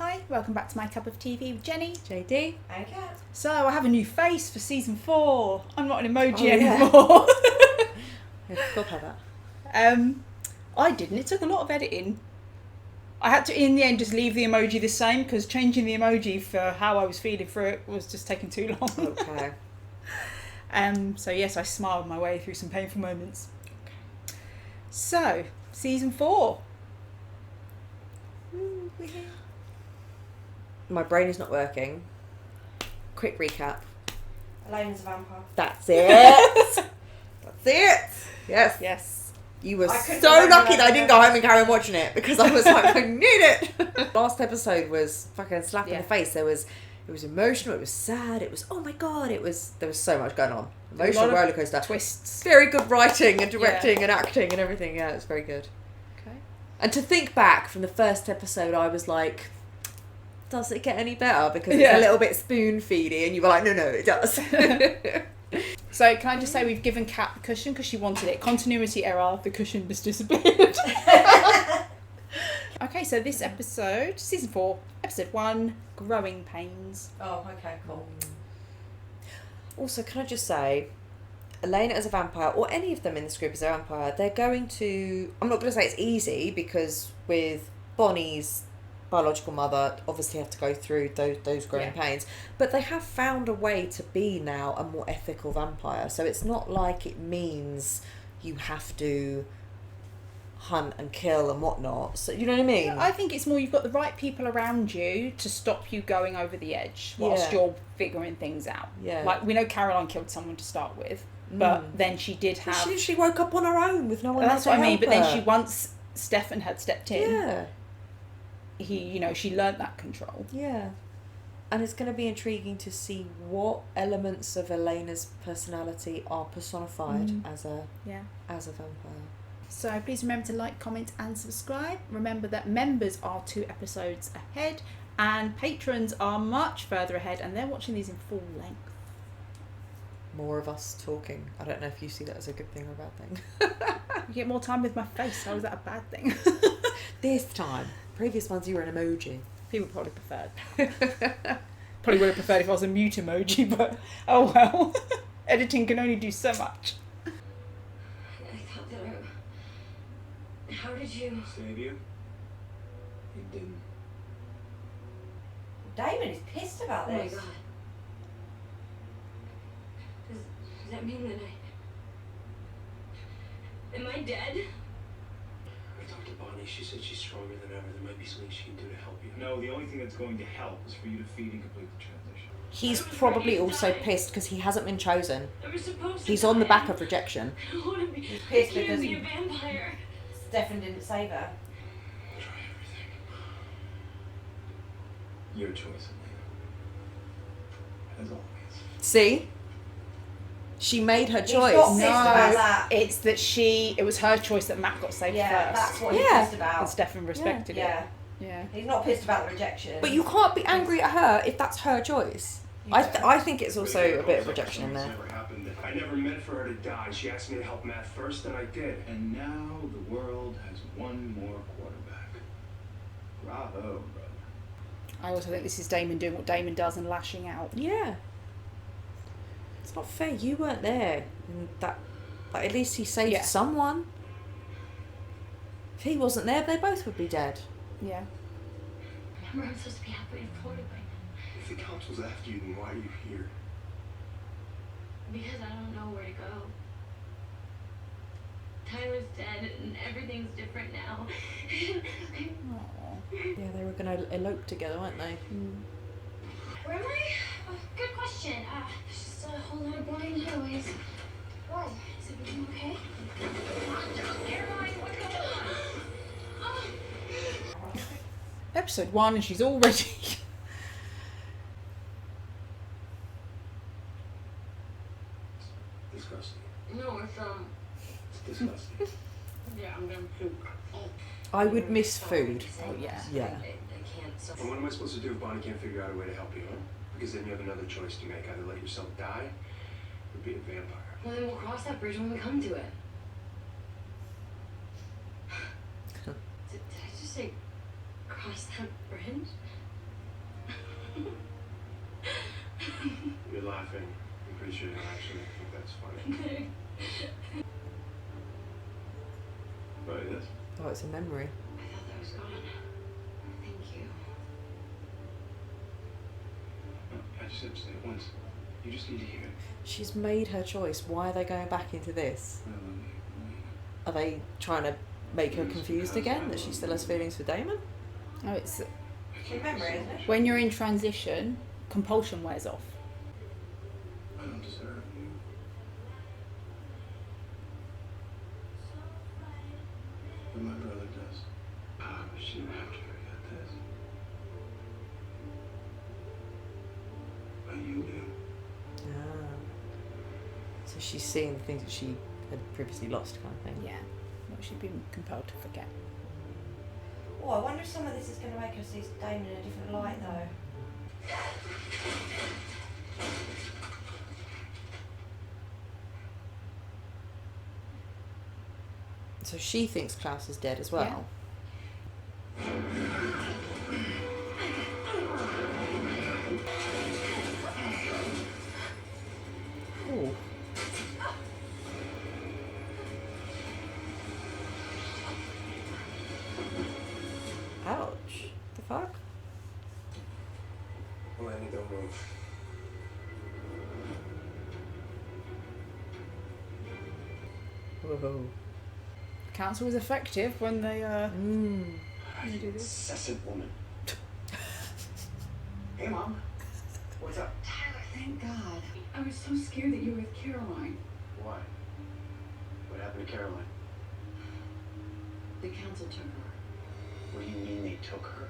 Hi, welcome back to My Cup of TV with Jenny. JD. And Kat. So, I have a new face for season 4. I'm not an emoji Oh, yeah. anymore. I forgot about that. I didn't. It took a lot of editing. I had to, in the end, just leave the emoji the same because changing the emoji for how I was feeling for it was just taking too long. Okay. So, yes, I smiled my way through some painful moments. So, season 4. My brain is not working. Quick recap. Elena's a vampire. That's it. That's it. Yes. Yes. You were I couldn't so remember lucky that that I didn't go home and carry on watching it because I was like, I need it. Last episode was fucking slap in the face. It was emotional. It was sad. It was there was so much going on. Emotional roller coaster. Twists. Very good writing and directing and acting and everything. Yeah, it's very good. Okay. And to think back from the first episode, I was like, does it get any better? Because it's a little bit spoon-feedy, and you were like, no, it does. So can I just say we've given Kat the cushion because she wanted it. Continuity error, the cushion just disappeared. Okay, so this episode, season 4, episode 1, Growing Pains. Oh, okay, cool. Also, can I just say, Elena as a vampire, or any of them in this group as a vampire, they're going to... I'm not going to say it's easy, because with Bonnie's biological mother, obviously have to go through those growing pains, but they have found a way to be now a more ethical vampire. So it's not like it means you have to hunt and kill and whatnot. So you know what I mean? I think it's more you've got the right people around you to stop you going over the edge whilst you're figuring things out. Yeah. Like, we know Caroline killed someone to start with, but then she did have... She woke up on her own with no one That's there what to I mean, help but then her. once Stefan had stepped in, Yeah. she learnt that control. Yeah. And it's going to be intriguing to see what elements of Elena's personality are personified as a vampire. So please remember to like, comment and subscribe. Remember that members are 2 episodes ahead and patrons are much further ahead and they're watching these in full length. More of us talking. I don't know if you see that as a good thing or a bad thing. You get more time with my face. How is that a bad thing? This time. Previous ones you were an emoji. People probably preferred. Probably would have preferred if I was a mute emoji, but oh well. Editing can only do so much. I thought that How did you... Save you? He didn't. Damon is pissed about Oh my this. god. Does that mean that Am I dead? I talked to Bonnie. She said she's stronger than ever. There might be something she can do to help you. No, the only thing that's going to help is for you to feed and complete the transition. He's probably also pissed because he hasn't been chosen. I was supposed to He's on the die. back of rejection. I don't want to be... He's pissed I can't because be a vampire. Stefan didn't save her. Try everything. Your choice, Elena. As always. See? She made her He's choice. not pissed about that. It's that it was her choice that Matt got saved Yeah, first. that's what he's Yeah. pissed about. And Stefan respected Yeah. it. Yeah. He's not pissed about the rejection. But you can't be angry at her if that's her choice. I think it's also a bit of rejection in there. Never happened. I never meant for her to die. She asked me to help Matt first, and I did. And now the world has one more quarterback. Bravo, brother. I also think this is Damon doing what Damon does and lashing out. Yeah. It's not fair. You weren't there. And that, but at least he saved someone. If he wasn't there, they both would be dead. Yeah. Remember, I'm supposed to be halfway to Florida by now. If the council's after you, then why are you here? Because I don't know where to go. Tyler's dead and everything's different now. Yeah, they were going to elope together, weren't they? Where am I? Oh, good question. There's just a whole lot of blind highways. Why? Is everything okay? Caroline, what's going on? Episode 1 and she's already... Disgusting. No, it's It's disgusting. yeah, I'm gonna poop. I would miss food. Oh, yeah. Yeah. I can't. So And what am I supposed to do if Bonnie can't figure out a way to help you, huh? Because then you have another choice to make. Either let yourself die or be a vampire. well, then we'll cross that bridge when we come to it. Did I just say cross that bridge? Oh, it's a memory. I thought that was gone. Thank you. No, I just have to say it once. You just need to hear it. She's made her choice. Why are they going back into this? I love you. Are they trying to make her confused again, that she still has feelings for Damon? Oh, it's Remember, isn't it? when you're in transition, compulsion wears off. I don't deserve you. But my brother does. I shouldn't have to forget this. But you do. Ah. So she's seeing the things that she had previously lost, kind of thing. Yeah, what she'd been compelled to forget. Oh, I wonder if some of this is going to make us see Damon in a different light, though. So she thinks Klaus is dead as well. Ooh. Ouch. The fuck? Elena, don't move. Whoa. Council was effective when they You do this. incessant woman. Hey, Mom. What's up? Tyler, thank God. I was so scared that you were with Caroline. Why? What happened to Caroline? The council took her. What do you mean they took her?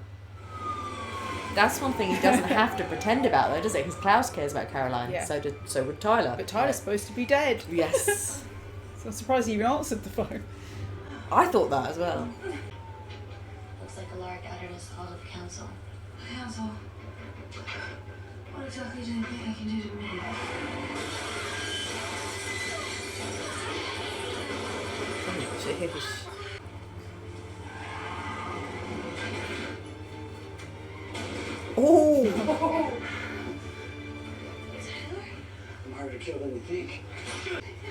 That's one thing he doesn't have to pretend about, though, does it? Because Klaus cares about Caroline. Yeah. So would Tyler. But Tyler's supposed to be dead. Yes. So I'm surprised he even answered the phone. I thought that as well. Looks like Alaric uttered his call to the council. Council, what exactly do you think I can do to me? Oh, jeez. Oh! I'm harder to kill than you think.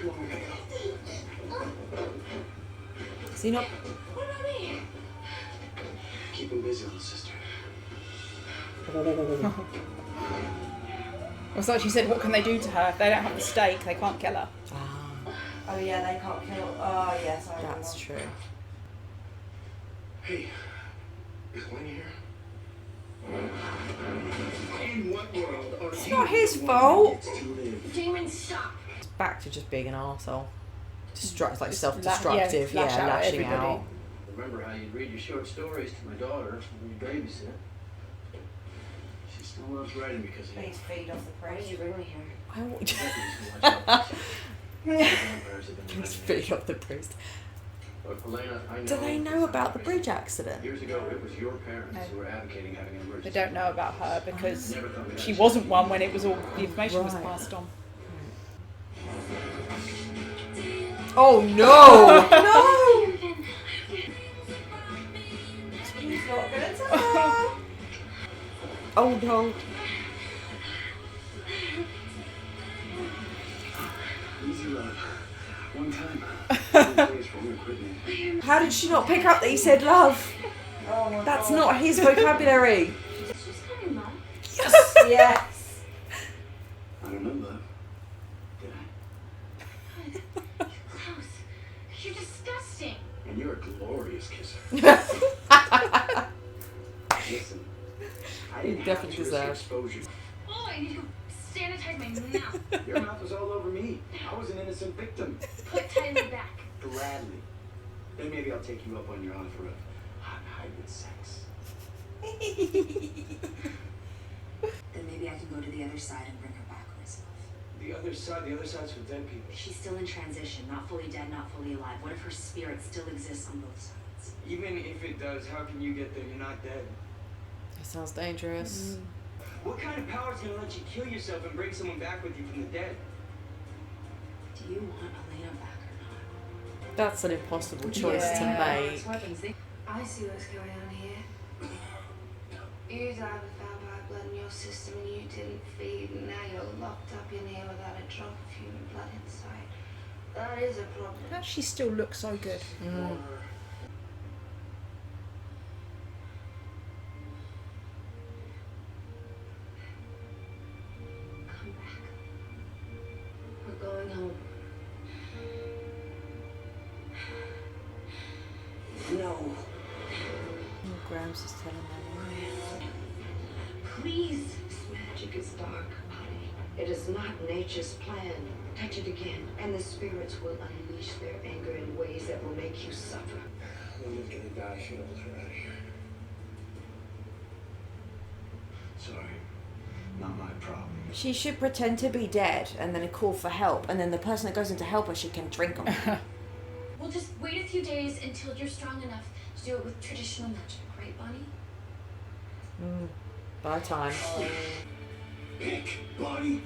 Come on, we gotta go. Is he not? What about me? Keep him busy, little sister. It's like she said, what can they do to her? If they don't have the stake, they can't kill her. Ah, Oh, yeah, they can't kill. Oh, yes, I remember. that's true. Hey, is Elena here? In what world are It's you not his the one fault. who gets to live? Damon, stop! It's back to just being an arsehole. It's like Just self-destructive, lash out at lashing everybody. out. Remember how you'd read your short stories to my daughter when you babysit? She still loves writing because of you. Please feed off the Why did priest. you bring me here? I want Just watch Just feed up the priest. Look, Elena, I know Do they know about the bridge accident? Years ago, it was your parents No. who were advocating having an emergency. They don't know about her because Never thought we'd she have wasn't one when it was all the information was Right. passed on. Oh no! No! He's not going to tell her. Oh no! Easy love. One time. Please, for me, quit me. How did she not pick up that he said love? Oh, my That's God. not his vocabulary. She's coming, Mom. Yes. I don't know, love. Did I? Klaus, you're disgusting. And you're a glorious kisser. Listen, I You didn't definitely have to risk deserve. exposure. Oh, I need to go sanitize my mouth. Your mouth was all over me. I was an innocent victim. Put Tyler back. Gladly. Then maybe I'll take you up on your offer of hot hybrid sex. Then maybe I can go to the other side and bring her back myself. The other side's for dead people. She's still in transition, not fully dead, not fully alive. What if her spirit still exists on both sides? Even if it does, how can you get there? You're not dead. That sounds dangerous. What kind of power is gonna let you kill yourself and bring someone back with you from the dead? Do you want Elena back or not? That's an impossible choice Yeah. to make. Weapons, they I see what's going on here. You died with vampire blood in your system and you didn't feed, and now you're locked up in here without a drop of human blood inside. That is a problem. How does she still look so good? Mm. know. Grams is telling them. Please. This magic is dark, honey. It is not nature's plan. Touch it again, and the spirits will unleash their anger in ways that will make you suffer. Lena's gonna die. She knows her out of here. Sorry. Not my problem. She should pretend to be dead and then call for help, and then the person that goes in to help her, she can drink on. We'll just wait a few days until you're strong enough to do it with traditional magic, right, Bonnie? By time. Pick, Bonnie.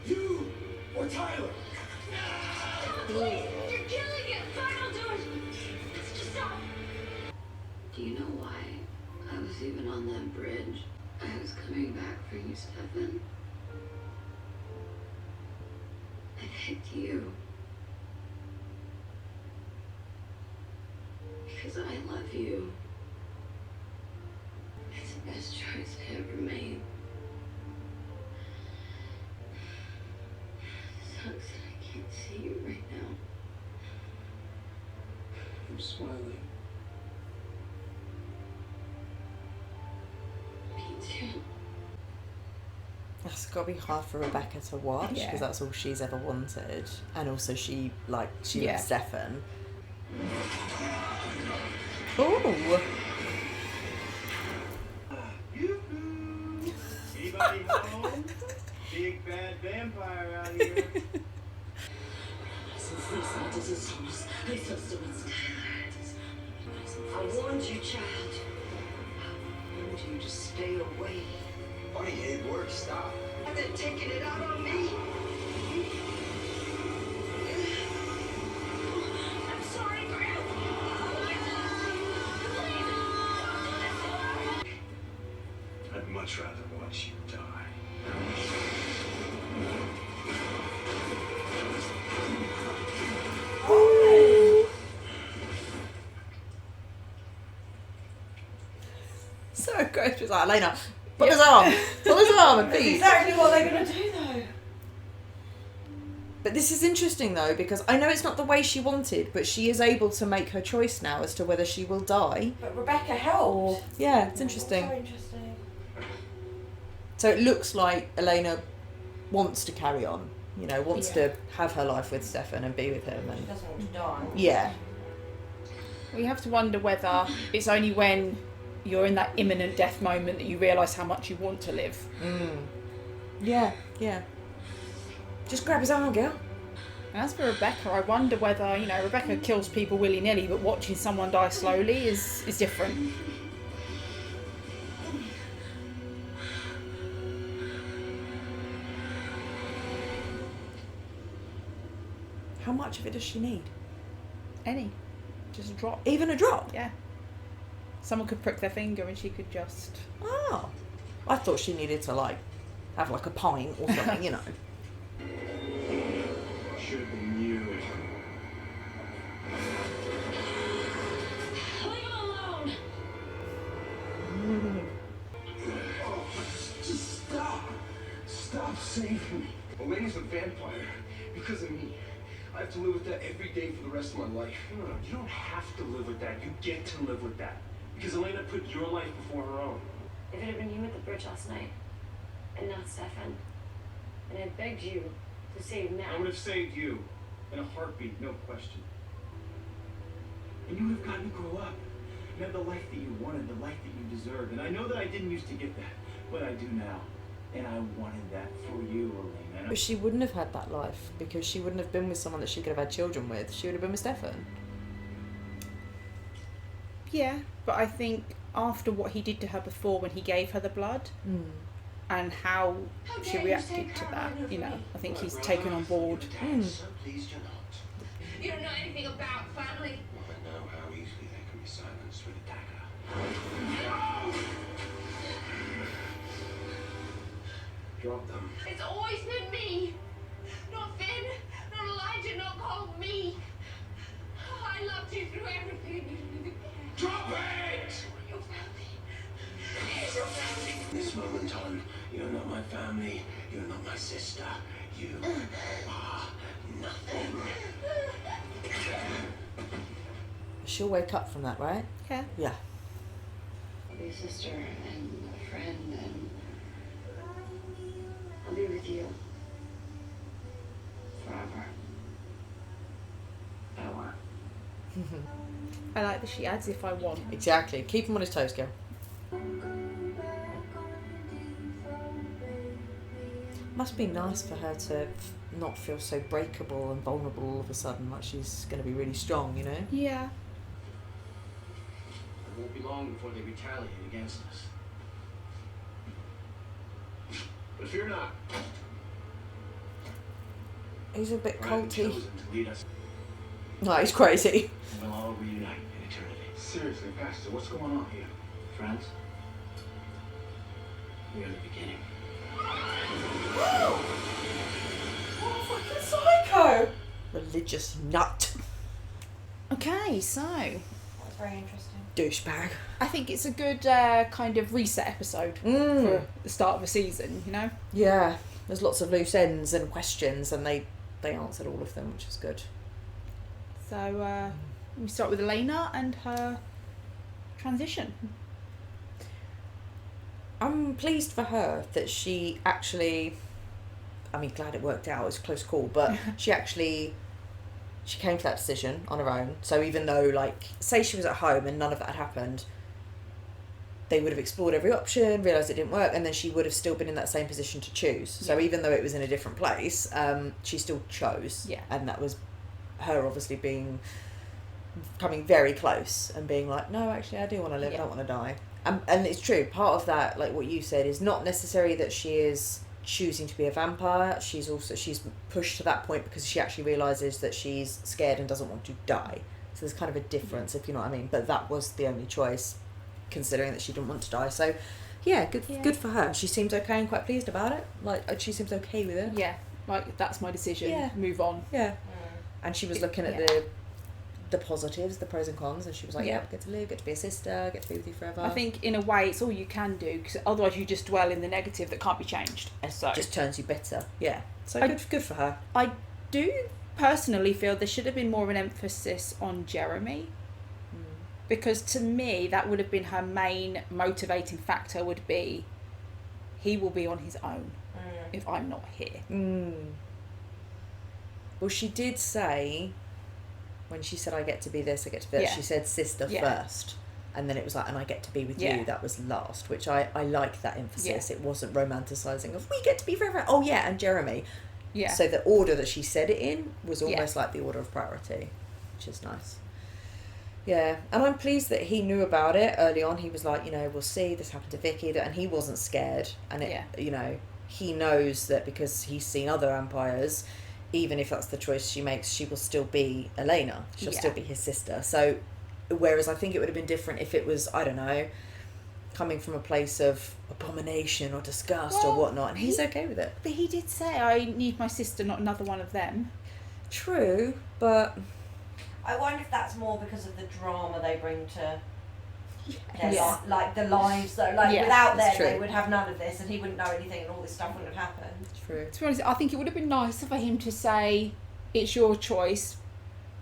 You or Tyler. Please, you're killing it. Fine, I'll do it. Just stop. Do you know why I was even on that bridge? I was coming back for you, Stefan. I picked you. Because I love you. It's the best choice I ever made. Sucks that I can't see you right now. I'm smiling. Me too. That's got to be hard for Rebecca to watch because Yeah. that's all she's ever wanted, and also she Yeah. loves Stefan. Ooh. Anybody home? Big bad vampire out here. I warned you, child. I warned you to stay away. Bonnie, it works. Stop. They're taking it out on me. I'm sorry, Graham. I'd much rather watch you die. So gross. She's like, Elena, pull his arm. Pull his arm and That's please. exactly what they're going to do, though. But this is interesting though, because I know it's not the way she wanted, but she is able to make her choice now as to whether she will die. But Rebecca helped. Yeah, it's interesting. So interesting. So it looks like Elena wants to carry on, wants to have her life with Stefan and be with him. She And doesn't want to die. yeah. We have to wonder whether it's only when you're in that imminent death moment that you realise how much you want to live. Yeah. Just grab his arm, girl. As for Rebecca, I wonder whether, Rebecca kills people willy-nilly, but watching someone die slowly is different. How much of it does she need? Any. Just a drop. Even a drop? Yeah. Someone could prick their finger and she could just... Oh. I thought she needed to, have, a pint or something, Should have been you. Leave him alone. Oh, just stop. Stop saving me. Elena's a vampire because of me. I have to live with that every day for the rest of my life. No, you don't have to live with that. You get to live with that. Because Elena put your life before her own. If it had been you at the bridge last night, and not Stefan, and I begged you to save Matt. I would have saved you in a heartbeat, no question. And you would have gotten to grow up and have the life that you wanted, the life that you deserved. And I know that I didn't used to get that, but I do now. And I wanted that for you, Elena. But she wouldn't have had that life because she wouldn't have been with someone that she could have had children with. She would have been with Stefan. Yeah, but I think after what he did to her before when he gave her the blood and how she reacted to that, I think he's taken on board. So pleased you're not. You don't know anything about family. Well, I know how easily they can be silenced with a dagger. Drop them. It's always been me. Not Finn, not Elijah, not Cole, me. I loved you through everything. You didn't even care. Drop it! Your family. Here's your family. In this moment on, you're not my family. You're not my sister. You are nothing. She'll wake up from that, right? Yeah. Yeah. I'll be a sister and a friend, and I'll be with you forever. I want. I like that she adds if I want. Exactly. Keep him on his toes, girl. Must be nice for her to not feel so breakable and vulnerable all of a sudden, like she's going to be really strong, you know? Yeah. It won't be long before they retaliate against us. But fear not. He's a bit For I have been culty. chosen to lead us, No, he's crazy. and we'll all reunite in eternity. Seriously, Pastor, what's going on here? Friends, we are the beginning. Fucking psycho! Religious nut. Okay, so That's very interesting. Douchebag. I think it's a good kind of reset episode Mm. for the start of a season, you know? Yeah, there's lots of loose ends and questions, and they answered all of them, which is good. So we start with Elena and her transition. I'm pleased for her that she actually, I mean, glad it worked out, it was a close call, but she came to that decision on her own. So even though, like, say she was at home and none of that had happened, they would have explored every option, realised it didn't work, and then she would have still been in that same position to choose. So even though it was in a different place, she still chose. Yeah. And that was her obviously coming very close and being like, no, actually, I do want to live, I don't want to die. And it's true, part of that, like what you said, is not necessarily that she is choosing to be a vampire. She's pushed to that point because she actually realises that she's scared and doesn't want to die. So there's kind of a difference, if you know what I mean. But that was the only choice, considering that she didn't want to die. So yeah, good for her. She seems okay and quite pleased about it. Like, she seems okay with it. Yeah, like, that's my decision. Yeah. Move on. Yeah. And she was looking at the positives, the pros and cons, and she was like, Yeah. yeah, get to live, get to be a sister, get to be with you forever. I think in a way it's all you can do, because otherwise you just dwell in the negative that can't be changed. So just turns you bitter. Yeah. So good for her. I do personally feel there should have been more of an emphasis on Jeremy, because to me that would have been her main motivating factor. Would be he will be on his own if I'm not here. Well, she did say, when she said, I get to be this, I get to be that, Yeah. she said sister Yeah. first. And then it was like, and I get to be with Yeah. you, that was last, which I like that emphasis. Yeah. It wasn't romanticising of, we get to be forever. Oh, yeah, and Jeremy. Yeah. So the order that she said it in was Yeah. almost like the order of priority, which is nice. Yeah, and I'm pleased that he knew about it early on. He was like, you know, we'll see, this happened to Vicky, and he wasn't scared. And it, you know, he knows that because he's seen other vampires, even if that's the choice she makes, she will still be Elena. She'll still be his sister. So, whereas I think it would have been different if it was, I don't know, coming from a place of abomination or disgust or whatnot, and he's okay with it. But he did say, I need my sister, not another one of them. True, but I wonder if that's more because of the drama they bring to their Yeah. like the lives though. Like Yeah, without that's them, they true. would have none of this, and he wouldn't know anything, and all this stuff wouldn't have happened. True. To be honest, I think it would have been nicer for him to say, it's your choice,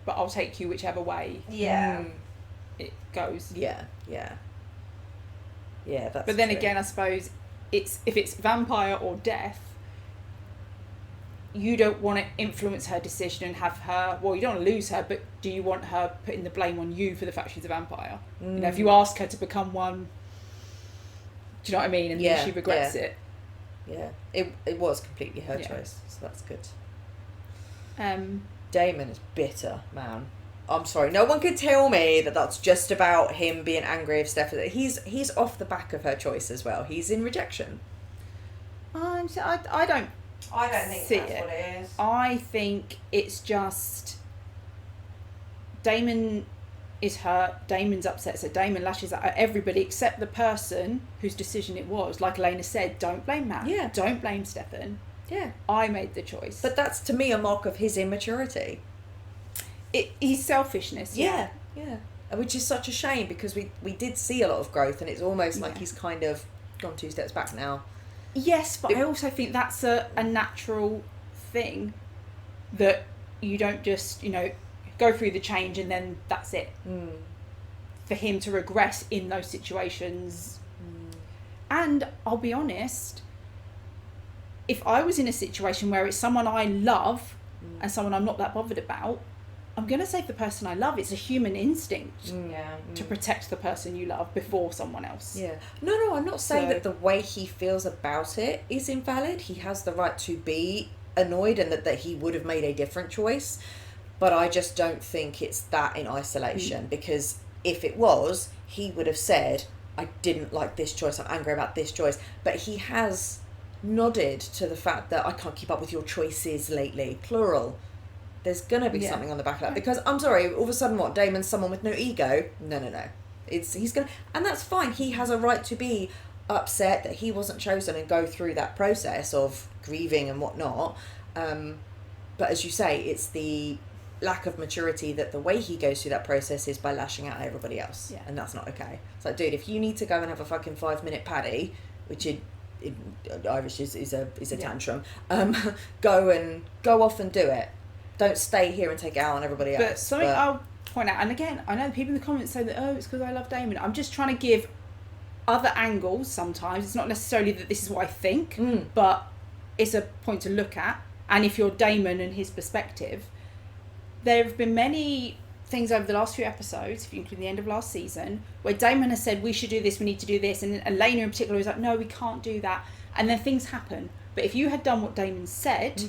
but I'll take you whichever way Yeah. it goes. Yeah, yeah. Yeah, that's But then true. again, I suppose if it's vampire or death, you don't want to influence her decision and have her, well, you don't want to lose her, but do you want her putting the blame on you for the fact she's a vampire? You know, if you ask her to become one, do you know what I mean? And then she regrets it. Yeah, it was completely her Yeah. choice, so that's good. Um, Damon is bitter, man. I'm sorry, no one could tell me that that's just about him being angry with Stephanie. He's off the back of her choice as well. He's in rejection. I don't I don't think see that's it. what it is. I think it's just Damon is hurt, Damon's upset, so Damon lashes out at everybody except the person whose decision it was. Like Elena said, don't blame Matt. Yeah. Don't blame Stefan. Yeah. I made the choice. But that's, to me, a mark of his immaturity. His selfishness. Yeah. Which is such a shame, because we did see a lot of growth, and it's almost like he's kind of gone 2 steps back now. Yes, but I also think that's a natural thing, that you don't just, go through the change and then that's it. Mm. For him to regress in those situations. And I'll be honest, if I was in a situation where it's someone I love and someone I'm not that bothered about, I'm going to save the person I love. It's a human instinct to protect the person you love before someone else. Yeah. No, I'm not saying that the way he feels about it is invalid. He has the right to be annoyed and that he would have made a different choice. But I just don't think it's that in isolation, because if it was, he would have said, I didn't like this choice, I'm angry about this choice. But he has nodded to the fact that I can't keep up with your choices lately, plural. There's going to be something on the back of that. Because, I'm sorry, all of a sudden, what, Damon's someone with no ego? No. He's going to... And that's fine. He has a right to be upset that he wasn't chosen and go through that process of grieving and whatnot. But as you say, it's the lack of maturity that the way he goes through that process is by lashing out at everybody else. Yeah. And that's not okay. It's like, dude, if you need to go and have a fucking 5-minute paddy, which in Irish is a tantrum, go off and do it. Don't stay here and take it out on everybody else. But something I'll point out, and again, I know people in the comments say that, it's because I love Damon. I'm just trying to give other angles sometimes. It's not necessarily that this is what I think, but it's a point to look at. And if you're Damon and his perspective, there have been many things over the last few episodes, if you include the end of last season, where Damon has said, we should do this, we need to do this. And Elena in particular is like, no, we can't do that. And then things happen. But if you had done what Damon said,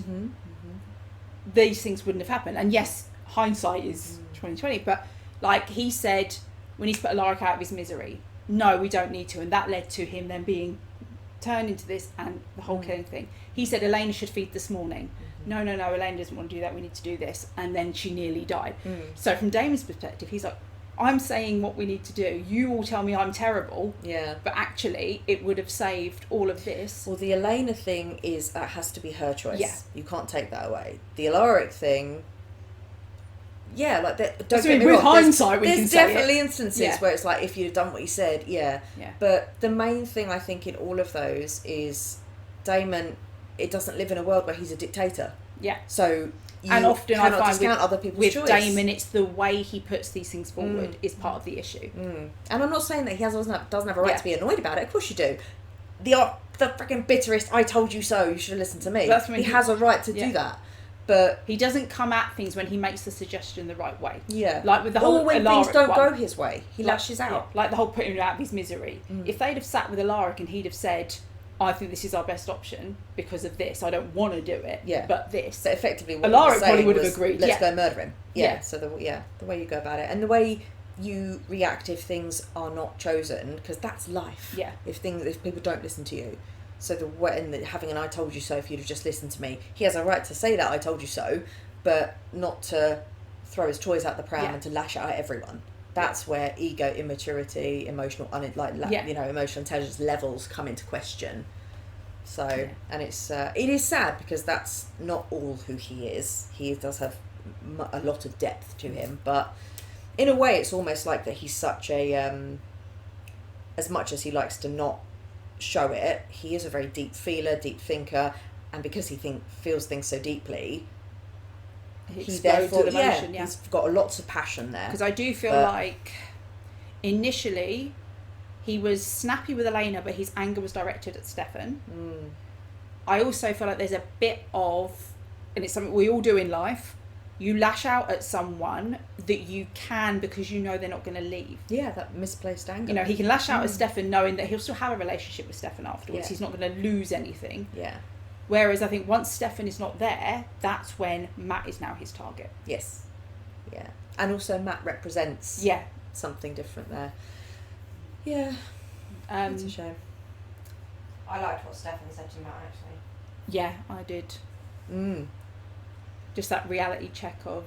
these things wouldn't have happened. And yes, hindsight is 2020, but like he said, we need to put Alaric out of his misery. No, we don't need to. And that led to him then being turned into this and the whole killing thing. He said Elena should feed this morning. No, Elena doesn't want to do that, we need to do this. And then she nearly died. So from Damon's perspective, he's like, I'm saying what we need to do. You all tell me I'm terrible. Yeah. But actually, it would have saved all of this. Well, the Elena thing is, that has to be her choice. Yeah. You can't take that away. The Alaric thing, like, don't get me wrong. With hindsight, we can say it. There's definitely instances where it's like, if you'd have done what he said, But the main thing, I think, in all of those is Damon, it doesn't live in a world where he's a dictator. Yeah. So... And often I find other people's choice. Damon, it's the way he puts these things forward is part of the issue. And I'm not saying that he doesn't have a right to be annoyed about it. Of course you do. The freaking bitterest, I told you so, you should have listened to me. He has a right to do that. But he doesn't come at things when he makes the suggestion the right way. Yeah. Like with the whole when Alaric things don't go his way, he lashes out. Yeah, like the whole putting him out of his misery. If they'd have sat with Alaric and he'd have said, I think this is our best option because of this. I don't want to do it, but this. So effectively, what Alaric probably would have agreed. Let's go murder him. Yeah. So the way you go about it and the way you react if things are not chosen, because that's life. Yeah. If people don't listen to you, so having an "I told you so," if you'd have just listened to me, he has a right to say that "I told you so," but not to throw his toys out the pram and to lash out at everyone. That's where ego, immaturity, emotional intelligence levels come into question. So, and it is sad because that's not all who he is. He does have a lot of depth to him, but in a way, it's almost like that he's such a, as much as he likes to not show it, he is a very deep feeler, deep thinker, and because he feels things so deeply, he's got lots of passion there. Because I do feel like initially he was snappy with Elena, but his anger was directed at Stefan. I also feel like there's a bit of, and it's something we all do in life, you lash out at someone that you can because you know they're not going to leave. Yeah, that misplaced anger. You know, he can lash out at Stefan knowing that he'll still have a relationship with Stefan afterwards. He's not going to lose anything. Yeah. Whereas I think once Stefan is not there, that's when Matt is now his target. Yes. Yeah. And also Matt represents something different there. Yeah. It's a shame. I liked what Stefan said to Matt, actually. Yeah, I did. Just that reality check of,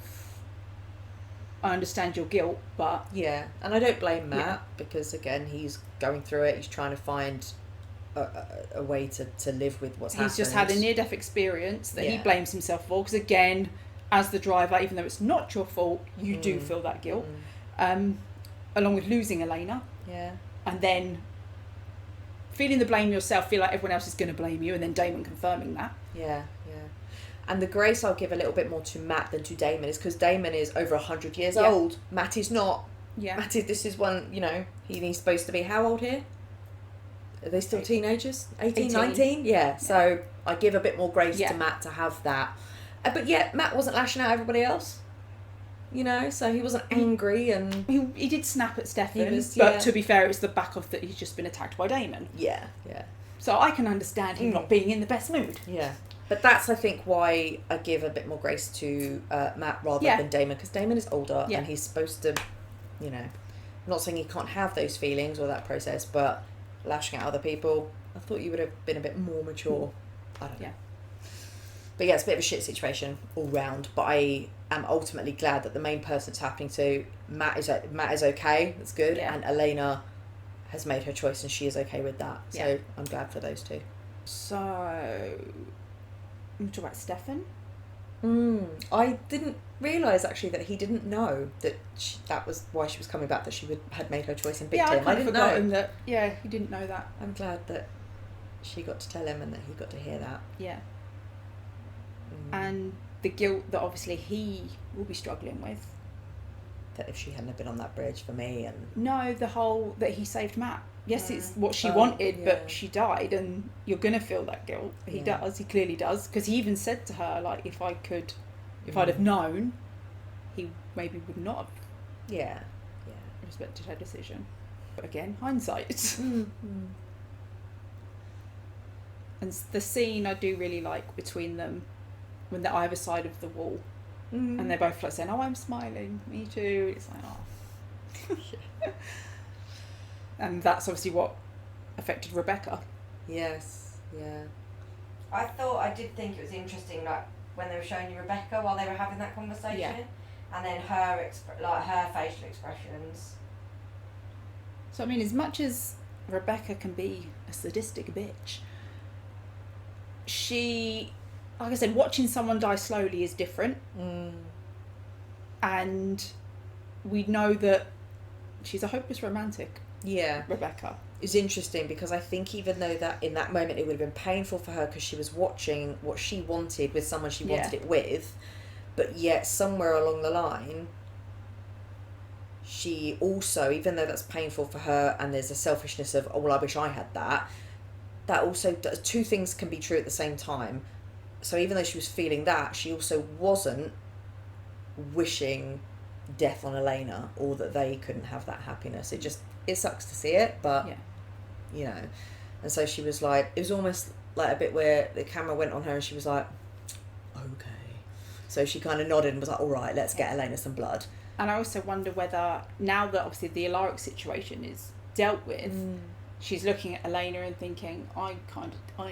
I understand your guilt, but... Yeah, and I don't blame Matt because, again, he's going through it. He's trying to find a way to live with what's happened. He's just had a near-death experience that he blames himself for. Because, again, as the driver, even though it's not your fault, you do feel that guilt. Along with losing Elena. Yeah. And then feeling the blame yourself, feel like everyone else is going to blame you, and then Damon confirming that. Yeah. And the grace I'll give a little bit more to Matt than to Damon is because Damon is over 100 years Yeah. old. Matt is not. Yeah. Matt is, this is one, you know, he's supposed to be how old here? Are they still teenagers? 18, 19? Yeah. So I give a bit more grace to Matt to have that. But yet Matt wasn't lashing out at everybody else. You know, so he wasn't angry and... He did snap at Stefan, was, but to be fair, it was the back of that he's just been attacked by Damon. Yeah, yeah. So I can understand him not being in the best mood. Yeah. But that's, I think, why I give a bit more grace to Matt rather than Damon, because Damon is older and he's supposed to, you know... I'm not saying he can't have those feelings or that process, but lashing at other people, I thought you would have been a bit more mature. I don't know. But yeah, it's a bit of a shit situation all round, but I am ultimately glad that the main person it's happening to, Matt is okay, that's good, and Elena has made her choice and she is okay with that. So I'm glad for those two. So, I'm talking about Stefan. I didn't realise actually that he didn't know that that was why she was coming back, that she had made her choice and bigged him. I didn't know that. Yeah, he didn't know that. I'm glad that she got to tell him and that he got to hear that. Yeah. And the guilt that obviously he will be struggling with. That if she hadn't been on that bridge for me and... No, the whole that he saved Matt. Yes, it's what she wanted, but she died and you're going to feel that guilt. He does, he clearly does. Because he even said to her, like, if I'd have known, he maybe would not have respected her decision. But again, hindsight. And the scene I do really like between them when they're either side of the wall and they're both like saying, oh, I'm smiling, me too. It's like, oh. And that's obviously what affected Rebecca. Yes, yeah. I did think it was interesting, like, when they were showing you Rebecca while they were having that conversation, and then her facial expressions. So, I mean, as much as Rebecca can be a sadistic bitch, she, like I said, watching someone die slowly is different. And we know that she's a hopeless romantic. Yeah. Rebecca. It's interesting because I think even though that in that moment it would have been painful for her because she was watching what she wanted with someone she wanted it with, but yet somewhere along the line she also, even though that's painful for her and there's a selfishness of, oh, well, I wish I had that, that also does, two things can be true at the same time. So even though she was feeling that, she also wasn't wishing death on Elena or that they couldn't have that happiness. It sucks to see it, but you know. And so she was like, it was almost like a bit where the camera went on her and she was like, okay. So she kind of nodded and was like, all right, let's get Elena some blood. And I also wonder whether, now that obviously the Alaric situation is dealt with, she's looking at Elena and thinking, I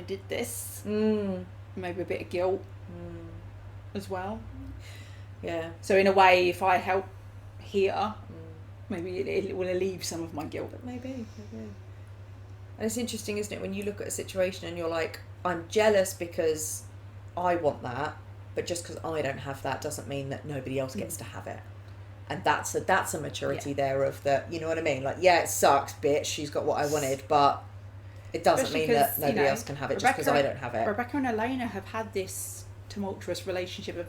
did this. Maybe a bit of guilt as well. Yeah. So in a way, if I help here, maybe it will alleviate some of my guilt. But maybe. And it's interesting, isn't it, when you look at a situation and you're like, I'm jealous because I want that, but just because I don't have that doesn't mean that nobody else gets to have it. And that's a maturity there of the, you know what I mean? Like, yeah, it sucks, bitch, she's got what I wanted, but it doesn't mean that nobody else can have it just because I don't have it. Rebecca and Elena have had this tumultuous relationship of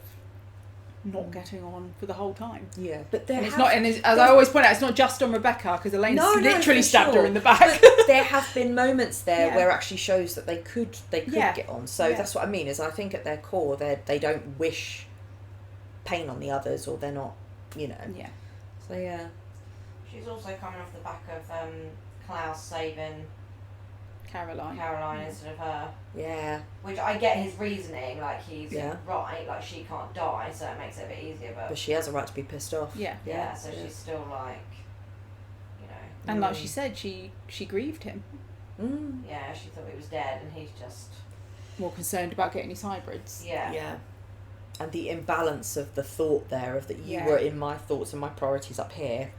not getting on for the whole time. Yeah, but it's not, and as I always point out, it's not just on Rebecca because Elena literally stabbed her in the back. But there have been moments there where it actually shows that they could get on. So that's what I mean. Is I think at their core they don't wish pain on the others, or they're not, you know. Yeah. So yeah. She's also coming off the back of Klaus saving Caroline instead of her. Yeah. Which I get his reasoning, like he's right, like she can't die, so it makes it a bit easier. But she has a right to be pissed off. Yeah. So she's still like, you know. And like she said, she grieved him. Yeah, she thought he was dead, and he's just more concerned about getting his hybrids. Yeah. Yeah. And the imbalance of the thought there of that you were in my thoughts and my priorities up here,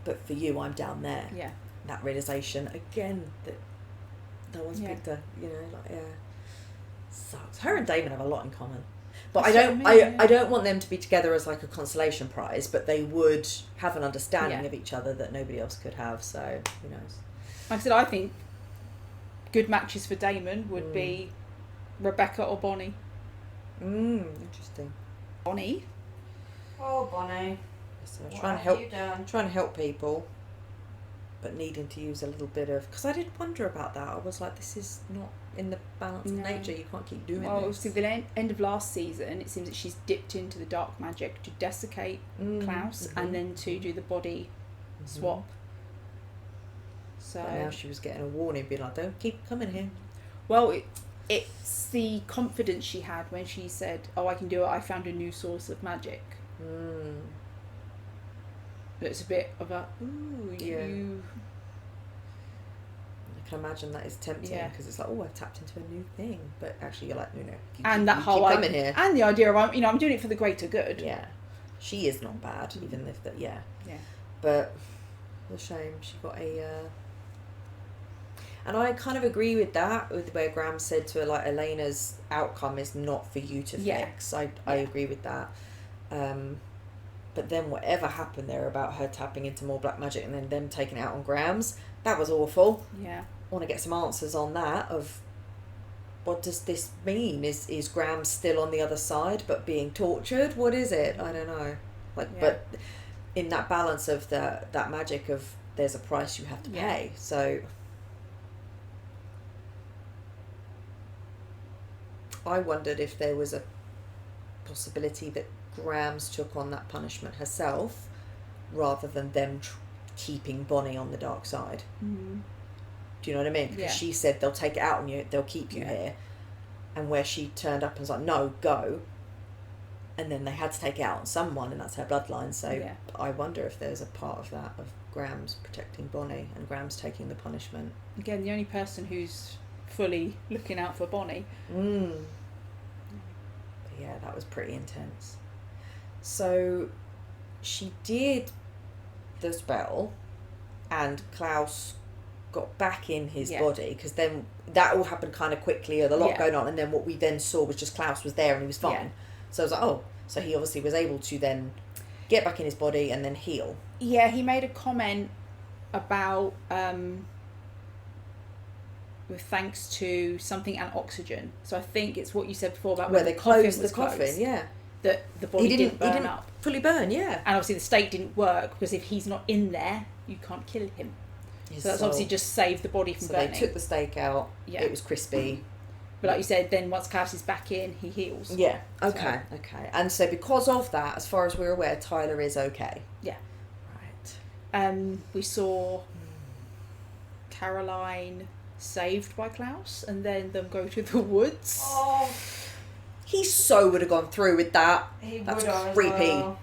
but for you I'm down there. Yeah. That realization again that no one's picked her, you know, like sucks. Her and Damon have a lot in common. But I don't want them to be together as like a consolation prize, but they would have an understanding of each other that nobody else could have, so who knows. Like I said, I think good matches for Damon would be Rebecca or Bonnie. Interesting. Bonnie. Oh, Bonnie. So What trying to have help, you done? trying to help people, but needing to use a little bit of, because I did wonder about that. I was like, this is not in the balance of No. nature. You can't keep doing Well, this. obviously, the end of last season, it seems that she's dipped into the dark magic to desiccate Klaus and then to do the body swap. So But now she was getting a warning, being like, don't keep coming here. well, it's the confidence she had when she said, "Oh, I can do it. I found a new source of magic." It's a bit of a ooh, Yeah. you. I can imagine that is tempting Yeah. because it's like, oh, I've tapped into a new thing, but actually you're like, no, And you that whole keep coming here. and the idea of I'm doing it for the greater good. Yeah, she is not bad, even if that. Yeah, Yeah. but what a shame she got a. And I kind of agree with that, with where Graham said to her, like, Elena's outcome is not for you to Yeah. fix. I agree with that. But then whatever happened there about her tapping into more black magic and then them taking it out on Graham's, that was awful. Yeah. I want to get some answers on that of what does this mean? Is Graham still on the other side but being tortured? What is it? I don't know. Like, Yeah. but in that balance of that magic of there's a price you have to pay. So I wondered if there was a possibility that Grams took on that punishment herself rather than them keeping Bonnie on the dark side. Mm. Do you know what I mean? Because she said they'll take it out on you, they'll keep you here. And where she turned up and was like, no, go. And then they had to take it out on someone, and that's her bloodline. So I wonder if there's a part of that, of Grams protecting Bonnie and Grams taking the punishment. Again, the only person who's fully looking out for Bonnie. But yeah, that was pretty intense. So she did the spell, and Klaus got back in his body, because then that all happened kind of quickly, or a lot going on, and then what we then saw was just Klaus was there and he was fine. So I was like, oh, so he obviously was able to then get back in his body and then heal. Yeah, he made a comment about with thanks to something and oxygen. So I think it's what you said before about where when they the coffin closed the was coffin, closed, yeah. that the body didn't burn up. Fully burn, yeah. And obviously the stake didn't work because if he's not in there, you can't kill him. So that's obviously just saved the body from burning. They took the stake out. Yeah. It was crispy. But like you said, then once Klaus is back in, he heals. Yeah. Okay. Okay. And so because of that, as far as we're aware, Tyler is okay. Yeah. Right. We saw Caroline saved by Klaus, and then them go to the woods. Oh, he so would have gone through with that. he That's would have creepy. as well.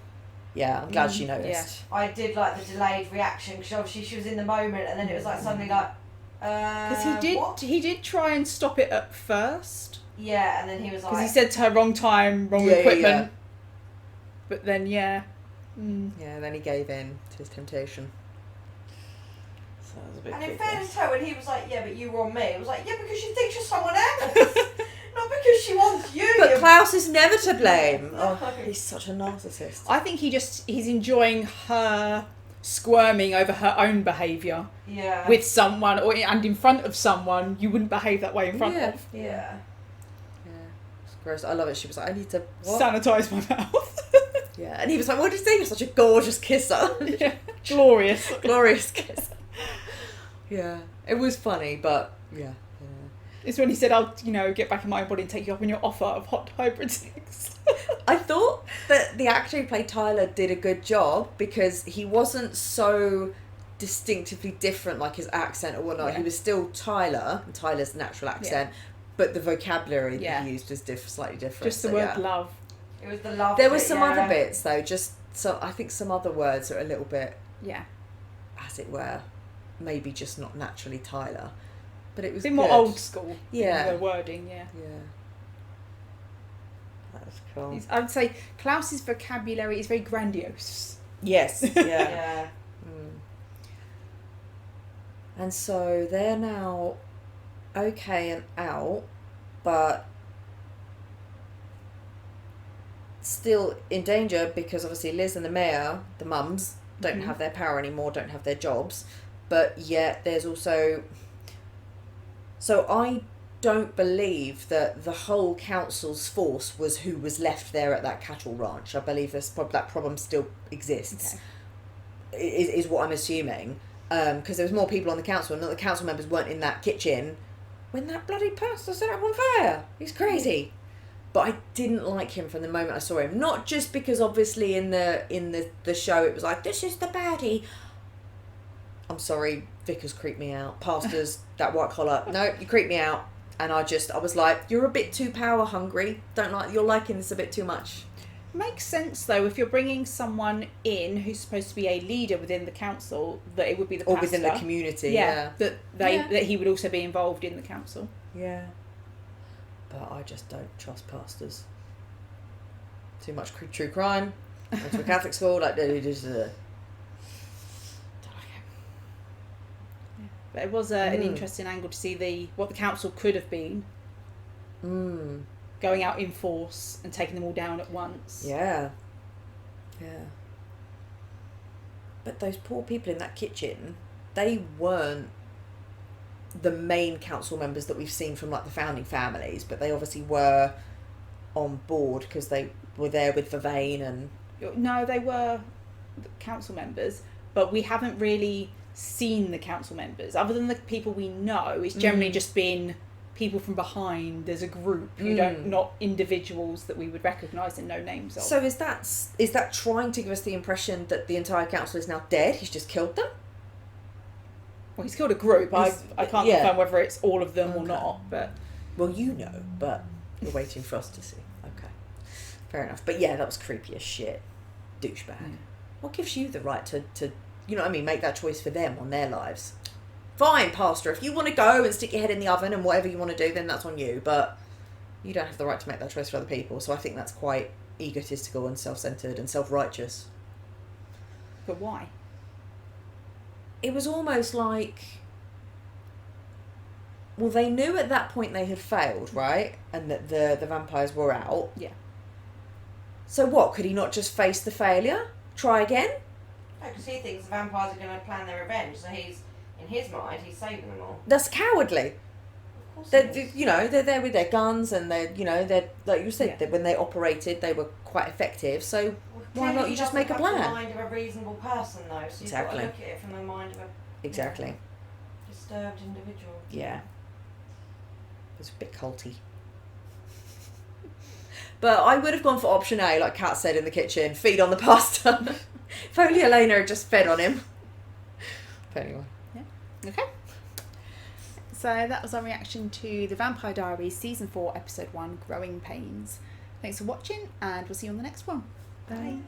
Yeah, I'm glad she noticed. I did like the delayed reaction, because obviously she was in the moment, and then it was like suddenly like, Because he did try and stop it at first. Yeah, and then he was like, Because he said to her, wrong time, wrong equipment. Yeah. But then, Yeah, then he gave in to his temptation. So that was a bit and in creepy. fairness to her, when he was like, yeah, but you were on me, it was like, yeah, because she thinks you're someone else. Not because she wants you. But Klaus is never to blame. No. Oh, he's such a narcissist. I think he's enjoying her squirming over her own behaviour. Yeah. With someone, and in front of someone you wouldn't behave that way in front of. Yeah. Yeah. It's gross. I love it. She was like, I need to sanitise my mouth. Yeah. And he was like, what did you think? You're such a gorgeous kisser. Yeah. Glorious. Glorious kisser. Yeah. It was funny, but yeah. It's when he said, I'll, get back in my own body and take you up on your offer of hot hybrid sex. I thought that the actor who played Tyler did a good job, because he wasn't so distinctively different, like his accent or whatnot. Yeah. He was still Tyler, and Tyler's natural accent, but the vocabulary that he used was slightly different. Just the word love. It was the love. There were some other bits though, I think some other words are a little bit, as it were, maybe just not naturally Tyler. But it was a bit more old school. Yeah. The wording, yeah. That was cool. I would say Klaus's vocabulary is very grandiose. Yes. Yeah. Yeah. And so they're now okay and out, but still in danger, because obviously Liz and the mayor, the mums, don't have their power anymore, don't have their jobs, but yet there's also... So I don't believe that the whole council's force was who was left there at that cattle ranch. I believe that problem still exists. Okay. Is what I'm assuming. Because there was more people on the council, and the council members weren't in that kitchen when that bloody pastor set up on fire. He's crazy. But I didn't like him from the moment I saw him. Not just because obviously in the show it was like, this is the baddie. I'm sorry, vicars creep me out. Pastors, that white collar. No, you creep me out. And I was like, you're a bit too power hungry. You're liking this a bit too much. Makes sense though, if you're bringing someone in who's supposed to be a leader within the council, that it would be the pastor. Or within the community, yeah. That he would also be involved in the council. Yeah. But I just don't trust pastors. Too much true crime. Went to a Catholic school, like, But it was an interesting angle to see what the council could have been. Going out in force and taking them all down at once. Yeah. Yeah. But those poor people in that kitchen, they weren't the main council members that we've seen from like the founding families, but they obviously were on board because they were there with Vervain and... No, they were council members, but we haven't really seen the council members. Other than the people we know, it's generally just been people from behind. There's a group, not individuals that we would recognise and know names of. So is that trying to give us the impression that the entire council is now dead? He's just killed them? Well, he's killed a group. I can't confirm whether it's all of them or not, but... Well, you know, but you're waiting for us to see. Okay. Fair enough. But yeah, that was creepy as shit. Douchebag. What gives you the right to, you know what I mean, make that choice for them on their lives? Fine, pastor, if you want to go and stick your head in the oven and whatever you want to do, then that's on you. But you don't have the right to make that choice for other people. So I think that's quite egotistical and self-centered and self-righteous. But why? It was almost like... Well, they knew at that point they had failed, right? And that the vampires were out. Yeah. So what? Could he not just face the failure? Try again? No, because he thinks the vampires are going to plan their revenge. So in his mind, he's saving them all. That's cowardly. Of course They're there with their guns and they're like you said, when they operated, they were quite effective. So why not you just make a plan? The mind of a reasonable person, though. So you've got to look at it from the mind of a disturbed individual. Yeah. It was a bit culty. But I would have gone for option A, like Kat said in the kitchen, feed on the pasta. If only Elena had just fed on him. But anyway. Yeah. Okay. So that was our reaction to The Vampire Diaries Season 4, Episode 1, Growing Pains. Thanks for watching, and we'll see you on the next one. Bye.